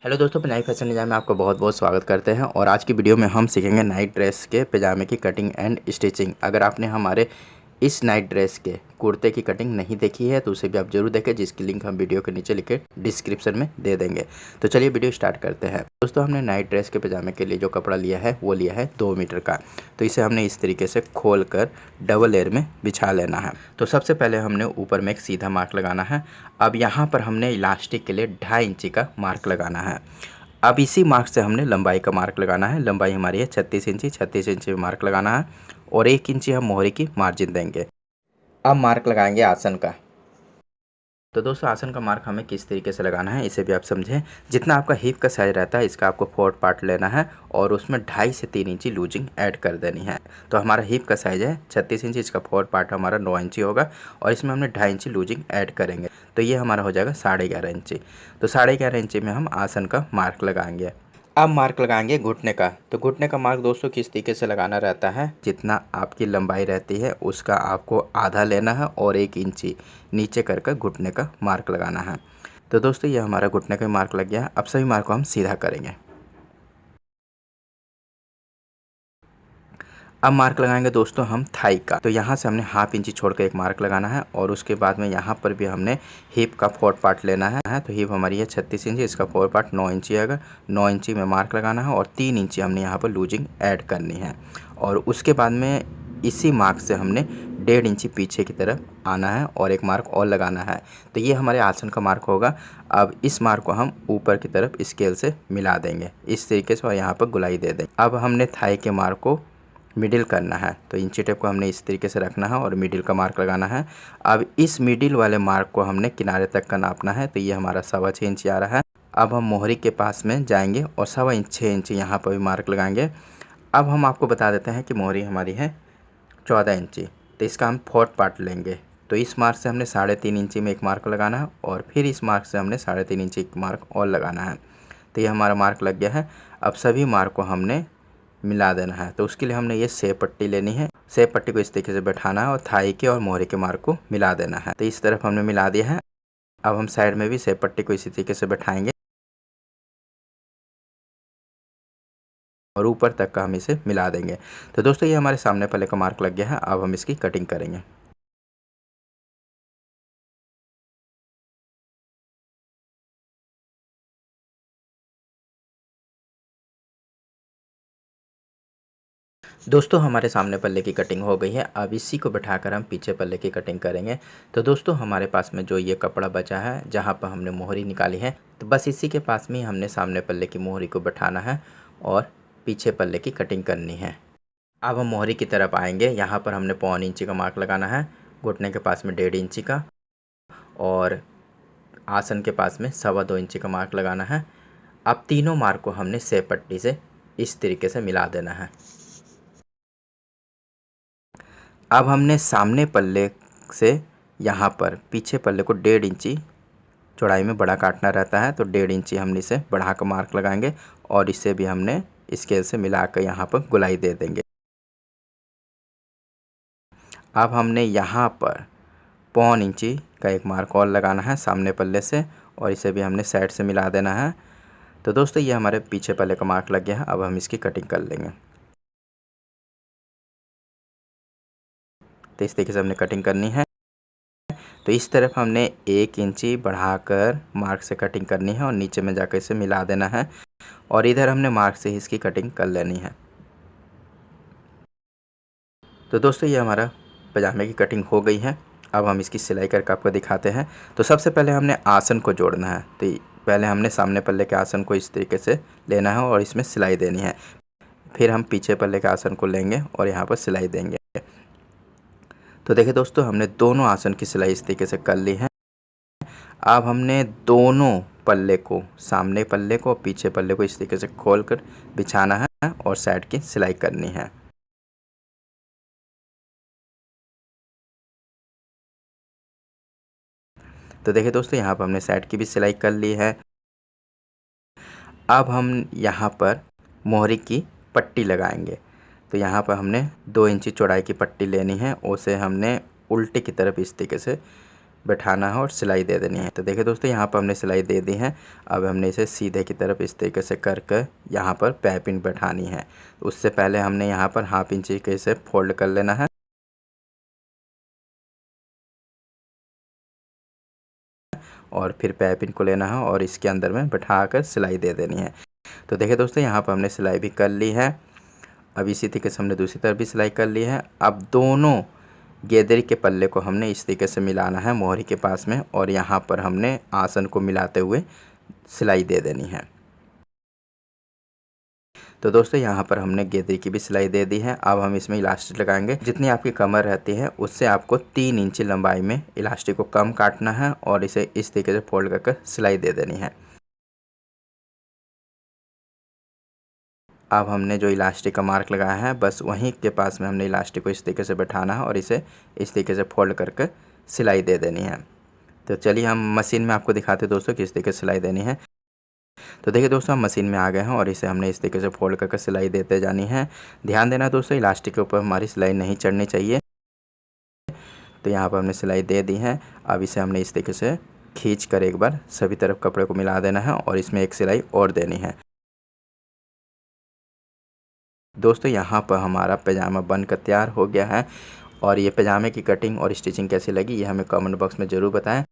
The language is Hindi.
हेलो दोस्तों, नई फैशन डिज़ाइन में आपका बहुत बहुत स्वागत करते हैं। और आज की वीडियो में हम सीखेंगे नाइट ड्रेस के पजामे की कटिंग एंड स्टिचिंग। अगर आपने हमारे इस नाइट ड्रेस के कुर्ते की कटिंग नहीं देखी है तो उसे भी आप जरूर देखें, जिसकी लिंक हम वीडियो के नीचे लिखे डिस्क्रिप्शन में दे देंगे। तो चलिए वीडियो स्टार्ट करते हैं। दोस्तों, हमने नाइट ड्रेस के पजामे के लिए जो कपड़ा लिया है वो लिया है 2 मीटर का। तो इसे हमने इस तरीके से खोल कर डबल लेयर में बिछा लेना है। तो सबसे पहले हमने ऊपर में एक सीधा मार्क लगाना है। अब यहाँ पर हमने इलास्टिक के लिए 2.5 इंची का मार्क लगाना है। अब इसी मार्क से हमने लंबाई का मार्क लगाना है। लंबाई हमारी है 36 इंची। 36 इंची में मार्क लगाना है और 1 इंची हम मोहरी की मार्जिन देंगे। अब मार्क लगाएंगे आसन का। तो दोस्तों, आसन का मार्क हमें किस तरीके से लगाना है इसे भी आप समझें। जितना आपका हिप का साइज रहता है इसका आपको 4 पार्ट लेना है और उसमें 2.5 से 3 इंची लूजिंग ऐड कर देनी है। तो हमारा हिप का साइज है 36 इंची, इसका 4 पार्ट हमारा 9 इंची होगा और इसमें हमने 2.5 इंची लूजिंग ऐड करेंगे। तो ये हमारा हो जाएगा 11.5 इंची। तो 11.5 इंची में हम आसन का मार्क लगाएंगे। अब मार्क लगाएंगे घुटने का। तो घुटने का मार्क दोस्तों किस तरीके से लगाना रहता है, जितना आपकी लंबाई रहती है उसका आपको आधा लेना है और 1 इंची नीचे कर घुटने का मार्क लगाना है। तो दोस्तों, ये हमारा घुटने का मार्क लग गया है। अब सभी मार्क को हम सीधा करेंगे। अब मार्क लगाएंगे दोस्तों हम थाई का। तो यहाँ से हमने 1/2 इंची छोड़ कर एक मार्क लगाना है और उसके बाद में यहाँ पर भी हमने हिप का 4 पार्ट लेना है। तो हिप हमारी है 36 इंची, इसका 4 पार्ट 9 इंची आएगा। 9 इंची में मार्क लगाना है और 3 इंची हमने यहाँ पर लूजिंग ऐड करनी है। और उसके बाद में इसी मार्क से हमने 1.5 इंची पीछे की तरफ आना है और एक मार्क और लगाना है। तो ये हमारे आसन का मार्क होगा। अब इस मार्क को हम ऊपर की तरफ स्केल से मिला देंगे इस तरीके से और यहाँ पर गुलाई दे देंगे। अब हमने थाई के मार्क को मिडिल करना है। तो इंची टेप को हमने इस तरीके से रखना है और मिडिल का मार्क लगाना है। अब इस मिडिल वाले मार्क को हमने किनारे तक का नापना है। तो ये हमारा 6.25 इंची आ रहा है। अब हम मोहरी के पास में जाएंगे और 6.25 इंची यहाँ पर भी मार्क लगाएंगे। अब हम आपको बता देते हैं कि मोहरी हमारी है 14 इंची। तो इसका हम 4 पार्ट लेंगे। तो इस मार्क से हमने 3.5 इंची में एक मार्क लगाना है और फिर इस मार्क से हमने 3.5 इंची एक मार्क और लगाना है। तो ये हमारा मार्क लग गया है। अब सभी मार्क को हमने मिला देना है। तो उसके लिए हमने ये सेब पट्टी लेनी है। सेब पट्टी को इस तरीके से बैठाना है और थाई के और मोहरे के मार्क को मिला देना है। तो इस तरफ हमने मिला दिया है। अब हम साइड में भी सेब पट्टी को इसी तरीके से बैठाएंगे और ऊपर तक का हम इसे मिला देंगे। तो दोस्तों, ये हमारे सामने पल्ले का मार्क लग गया है। अब हम इसकी कटिंग करेंगे। दोस्तों, हमारे सामने पल्ले की कटिंग हो गई है। अब इसी को बैठाकर हम पीछे पल्ले की कटिंग करेंगे। तो दोस्तों, हमारे पास में जो ये कपड़ा बचा है जहाँ पर हमने मोहरी निकाली है, तो बस इसी के पास में ही हमने सामने पल्ले की मोहरी को बैठाना है और पीछे पल्ले की कटिंग करनी है। अब हम मोहरी की तरफ आएंगे। यहाँ पर हमने 1.25 इंची का मार्क लगाना है, घुटने के पास में 1.5 इंची का और आसन के पास में 2.25 इंची का मार्क लगाना है। अब तीनों मार्क को हमने सेब पट्टी से इस तरीके से मिला देना है। अब हमने सामने पल्ले से यहाँ पर पीछे पल्ले को 1.5 इंची चौड़ाई में बड़ा काटना रहता है। तो 1.5 इंची हमने इसे बढ़ा कर मार्क लगाएंगे और इसे भी हमने स्केल से मिलाकर यहाँ पर गुलाई दे देंगे। अब हमने यहाँ पर 1.25 इंची का एक मार्क और लगाना है सामने पल्ले से और इसे भी हमने साइड से मिला देना है। तो दोस्तों, ये हमारे पीछे पल्ले का मार्क लग गया है। अब हम इसकी कटिंग कर लेंगे। तो इस तरीके से हमने कटिंग करनी है। तो इस तरफ हमने 1 इंची बढ़ाकर मार्क से कटिंग करनी है और नीचे में जाकर इसे मिला देना है और इधर हमने मार्क से ही इसकी कटिंग कर लेनी है। तो दोस्तों, ये हमारा पजामे की कटिंग हो गई है। अब हम इसकी सिलाई करके आपको दिखाते हैं। तो सबसे पहले हमने आसन को जोड़ना है। तो पहले हमने सामने पल्ले के आसन को इस तरीके से लेना है और इसमें सिलाई देनी है। फिर हम पीछे पल्ले के आसन को लेंगे और यहाँ पर सिलाई देंगे। तो देखिए दोस्तों, हमने दोनों आसन की सिलाई इस तरीके से कर ली है। अब हमने दोनों पल्ले को, सामने पल्ले को और पीछे पल्ले को इस तरीके से खोलकर बिछाना है और साइड की सिलाई करनी है। तो देखिए दोस्तों, यहाँ पर हमने साइड की भी सिलाई कर ली है। अब हम यहाँ पर मोहरी की पट्टी लगाएंगे। तो यहाँ पर हमने 2 इंची चौड़ाई की पट्टी लेनी है। उसे हमने उल्टे की तरफ इस तरीके से बैठाना है और सिलाई दे देनी है। तो देखिए दोस्तों यहाँ पर हमने सिलाई दे दी है। अब हमने इसे सीधे की तरफ इस तरीके से करके यहाँ पर पाइपिंग बैठानी है। उससे पहले हमने यहाँ पर हाफ इंच के इसे फोल्ड कर लेना है और फिर पाइपिंग को लेना है और इसके अंदर में बैठा कर सिलाई दे देनी है। तो देखिए दोस्तों यहाँ पर हमने सिलाई भी कर ली है। अब इसी तरीके से हमने दूसरी तरफ भी सिलाई कर ली है। अब दोनों गेदरी के पल्ले को हमने इस तरीके से मिलाना है मोहरी के पास में और यहाँ पर हमने आसन को मिलाते हुए सिलाई दे देनी है। तो दोस्तों यहाँ पर हमने गेदरी की भी सिलाई दे दी है। अब हम इसमें इलास्टिक लगाएंगे। जितनी आपकी कमर रहती है उससे आपको 3 इंच लंबाई में इलास्टिक को कम काटना है और इसे इस तरीके से फोल्ड करके सिलाई दे देनी है। अब हमने जो इलास्टिक का मार्क लगाया है बस वहीं के पास में हमने इलास्टिक को इस तरीके से बैठाना है और इसे इस तरीके से फोल्ड करके सिलाई दे देनी है। तो चलिए हम मशीन में आपको दिखाते हैं दोस्तों किस तरीके से सिलाई देनी है। तो देखिए दोस्तों हम मशीन में आ गए हैं और इसे हमने इस तरीके से फोल्ड करके सिलाई देते जानी है। ध्यान देना दोस्तों इलास्टिक के ऊपर हमारी सिलाई नहीं चढ़नी चाहिए। तो यहाँ पर हमने सिलाई दे दी है। अब इसे हमने इस तरीके से खींच कर एक बार सभी तरफ कपड़े को मिला देना है और इसमें एक सिलाई और देनी है। दोस्तों यहाँ पर हमारा पैजामा बनकर तैयार हो गया है और ये पैजामे की कटिंग और स्टिचिंग कैसी लगी ये हमें कमेंट बॉक्स में ज़रूर बताएं।